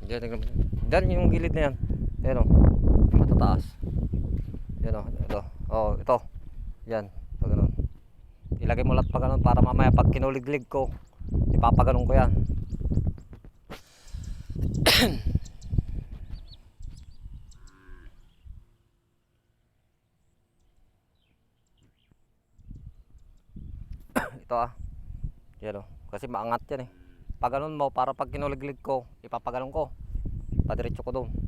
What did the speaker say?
Diyan yung gilid na yan. Ayan o. Yung matataas. Yan o. Ito. O, ito. Yan. Pag ganun. Ilagay mo lahat pa ganun para mamaya pag kinuliglig ko, ipapaganon ko yan. Ito yan o. Kasi maangat yan eh. Pag ganun mo, para pag kinuliglig ko, ipapaganon ko. Padiretso ko doon.